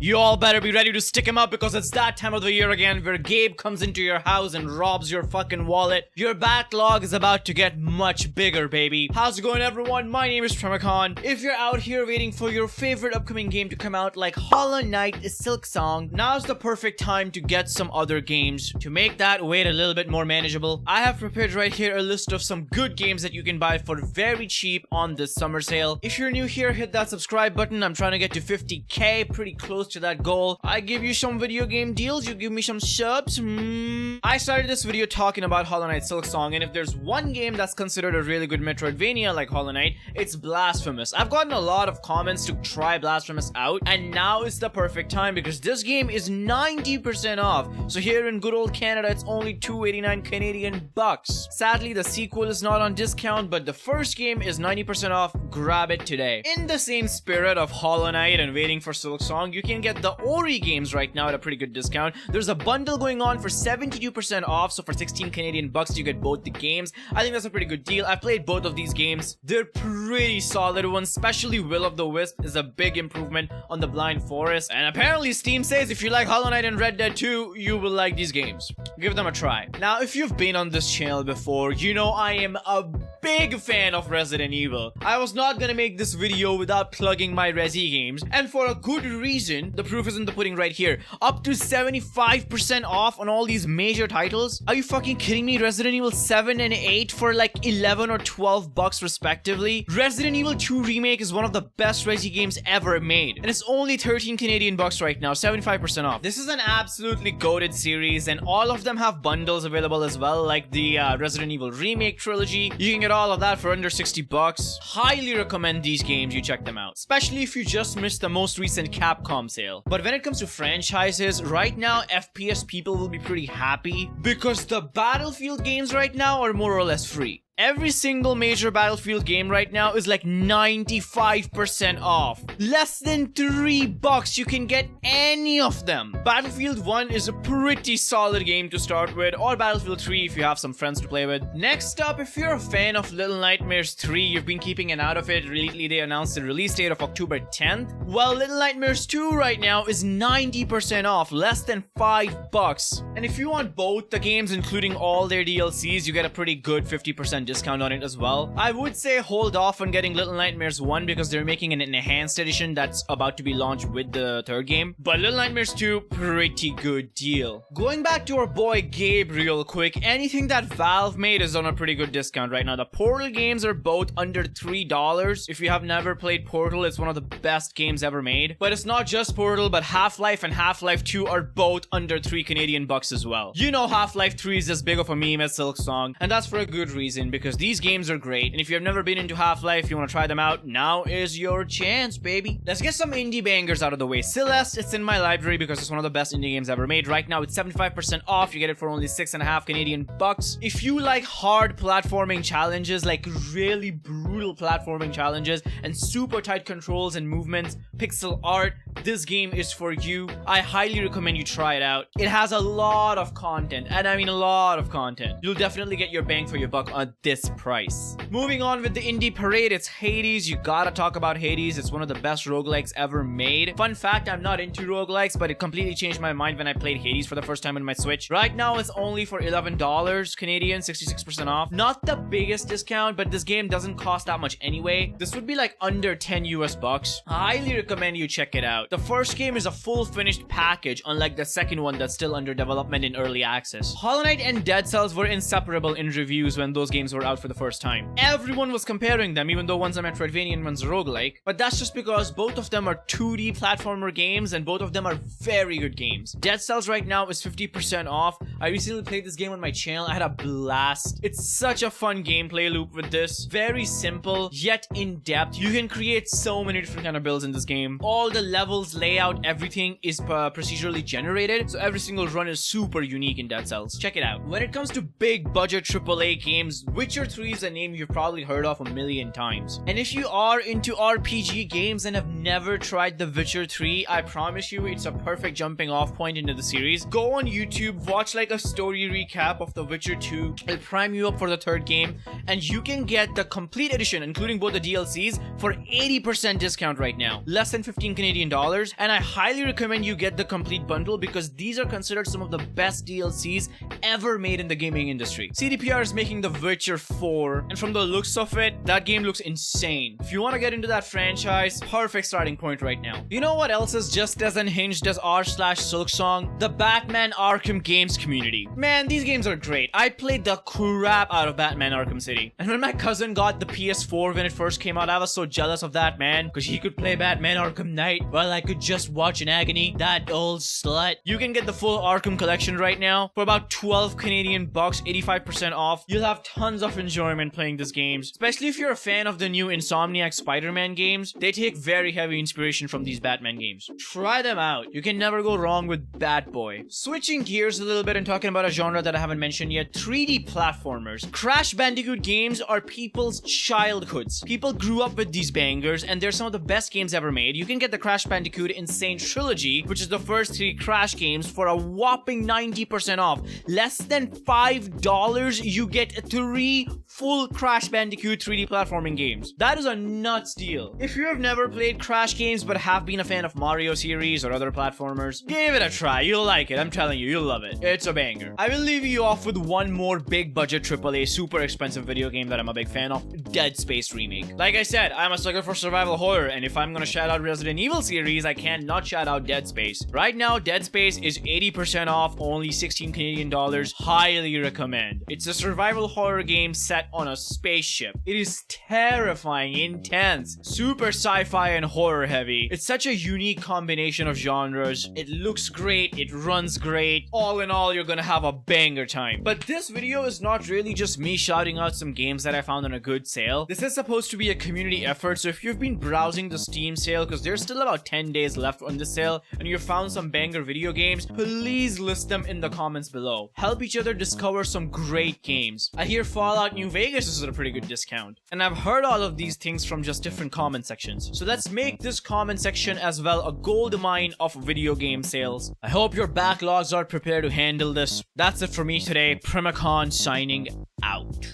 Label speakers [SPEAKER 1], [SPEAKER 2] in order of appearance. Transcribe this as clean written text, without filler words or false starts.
[SPEAKER 1] You all better be ready to stick him up because it's that time of the year again where Gabe comes into your house and robs your fucking wallet. Your backlog is about to get much bigger, baby. How's it going, everyone? My name is Primacon. If you're out here waiting for your favorite upcoming game to come out like Hollow Knight, Silksong, now's the perfect time to get some other games. To make that wait a little bit more manageable, I have prepared right here a list of some good games that you can buy for very cheap on this summer sale. If you're new here, hit that subscribe button. I'm trying to get to 50k, pretty close to that goal. I give you some video game deals, you give me some subs. I started this video talking about Hollow Knight Silksong, and if there's one game that's considered a really good Metroidvania like Hollow Knight, it's Blasphemous. I've gotten a lot of comments to try Blasphemous out, and now is the perfect time because this game is 90% off. So here in good old Canada, it's only $2.89 Canadian bucks. Sadly, the sequel is not on discount, but the first game is 90% off. Grab it today. In the same spirit of Hollow Knight and waiting for Silksong, you can get the Ori games right now at a pretty good discount. There's a bundle going on for 72% off, so for 16 Canadian bucks you get both the games. I think that's a pretty good deal. I've played both of these games. They're pretty solid ones, especially Will of the Wisp is a big improvement on the Blind Forest, and apparently Steam says if you like Hollow Knight and Red Dead 2, you will like these games. Give them a try. Now, if you've been on this channel before, you know I am a big fan of Resident Evil. I was not gonna make this video without plugging my Resi games, and for a good reason. The proof is in the pudding right here. Up to 75% off on all these major titles. Are you fucking kidding me? Resident Evil 7 and 8 for like 11 or 12 bucks respectively. Resident Evil 2 Remake is one of the best Resi games ever made, and it's only 13 Canadian bucks right now, 75% off. This is an absolutely goated series, and all of them have bundles available as well, like the Resident Evil Remake trilogy. You can get all of that for under 60 bucks. Highly recommend these games, you check them out, especially if you just missed the most recent Capcom sale. But when it comes to franchises, right now FPS people will be pretty happy because the Battlefield games right now are more or less free. Every single major Battlefield game right now is like 95% off. Less than 3 bucks, you can get any of them. Battlefield 1 is a pretty solid game to start with, or Battlefield 3 if you have some friends to play with. Next up, if you're a fan of Little Nightmares 3, you've been keeping an eye out of it. Lately, they announced the release date of October 10th. Well, Little Nightmares 2 right now is 90% off, less than 5 bucks. And if you want both the games, including all their DLCs, you get a pretty good 50% discount on it as well. I would say hold off on getting Little Nightmares 1 because they're making an enhanced edition that's about to be launched with the third game. But Little Nightmares 2, pretty good deal. Going back to our boy Gabe real quick, anything that Valve made is on a pretty good discount right now. The Portal games are both under $3. If you have never played Portal, it's one of the best games ever made. But it's not just Portal, but Half-Life and Half-Life 2 are both under 3 Canadian bucks as well. You know Half-Life 3 is as big of a meme as Silksong, and that's for a good reason because these games are great, and if you've never been into Half-Life, you want to try them out, now is your chance, baby. Let's get some indie bangers out of the way. Celeste, it's in my library because it's one of the best indie games ever made. Right now, it's 75% off. You get it for only 6.5 Canadian bucks. If you like hard platforming challenges, like really brutal platforming challenges, and super tight controls and movements, pixel art, this game is for you. I highly recommend you try it out. It has a lot of content, and I mean a lot of content. You'll definitely get your bang for your buck on this price. Moving on with the indie parade, it's Hades. You gotta talk about Hades. It's one of the best roguelikes ever made. Fun fact, I'm not into roguelikes, but it completely changed my mind when I played Hades for the first time on my Switch. Right now, it's only for $11 Canadian, 66% off. Not the biggest discount, but this game doesn't cost that much anyway. This would be like under 10 US bucks. I highly recommend you check it out. The first game is a full finished package, unlike the second one that's still under development in early access. Hollow Knight and Dead Cells were inseparable in reviews when those games were out for the first time. Everyone was comparing them, even though one's a Metroidvania and one's a roguelike. But that's just because both of them are 2D platformer games and both of them are very good games. Dead Cells right now is 50% off. I recently played this game on my channel. I had a blast. It's such a fun gameplay loop with this. Very simple, yet in-depth. You can create so many different kind of builds in this game. All the levels, layout, everything is procedurally generated, so every single run is super unique in Dead Cells. Check it out. When it comes to big budget AAA games, Witcher 3 is a name you've probably heard of a million times. And if you are into RPG games and have never tried The Witcher 3, I promise you it's a perfect jumping off point into the series. Go on YouTube, watch like a story recap of The Witcher 2. It'll prime you up for the third game, and you can get the complete edition, including both the DLCs, for 80% discount right now. Less than 15 Canadian dollars, and I highly recommend you get the complete bundle because these are considered some of the best DLCs ever made in the gaming industry. CDPR is making The Witcher 4, and from the looks of it, that game looks insane. If you want to get into that franchise, perfect starting point right now. You know what else is just as unhinged as r/Silksong? The Batman Arkham games community. Man, these games are great. I played the crap out of Batman Arkham City. And when my cousin got the PS4 when it first came out, I was so jealous of that man, because he could play Batman Arkham Knight while I could just watch in agony. That old slut. You can get the full Arkham collection right now for about 12 Canadian bucks, 85% off. You'll have tons of enjoyment playing these games, especially if you're a fan of the new Insomniac Spider-Man games. They take very heavy inspiration from these Batman games. Try them out. You can never go wrong with Batboy. Switching gears a little bit and talking about a genre that I haven't mentioned yet, 3D platformers. Crash Bandicoot games are people's childhoods. People grew up with these bangers, and they're some of the best games ever made. You can get the Crash Bandicoot Insane Trilogy, which is the first 3 Crash games, for a whopping 90% off. Less than $5, you get 3 full Crash Bandicoot 3D platforming games. That is a nuts deal. If you have never played Crash games but have been a fan of Mario series or other platformers, give it a try. You'll like it. I'm telling you, you'll love it. It's a banger. I will leave you off with one more big budget AAA super expensive video game that I'm a big fan of, Dead Space Remake. Like I said, I'm a sucker for survival horror, and if I'm gonna shout out Resident Evil series, I can't not shout out Dead Space. Right now, Dead Space is 80% off, only 16 Canadian dollars. Highly recommend. It's a survival horror game set on a spaceship. It is terrifying, intense, super sci-fi and horror heavy. It's such a unique combination of genres. It looks great, it runs great. All in all, you're gonna have a banger time. But this video is not really just me shouting out some games that I found on a good sale. This is supposed to be a community effort, so if you've been browsing the Steam sale, because there's still about 10 days left on the sale, and you found some banger video games, please list them in the comments below. Help each other discover some great games. I hear Fallout New Vegas is at a pretty good discount, and I've heard all of these things from just different comment sections. So let's make this comment section as well a gold mine of video game sales. I hope your backlogs are prepared to handle this. That's it for me today. Primacon signing out.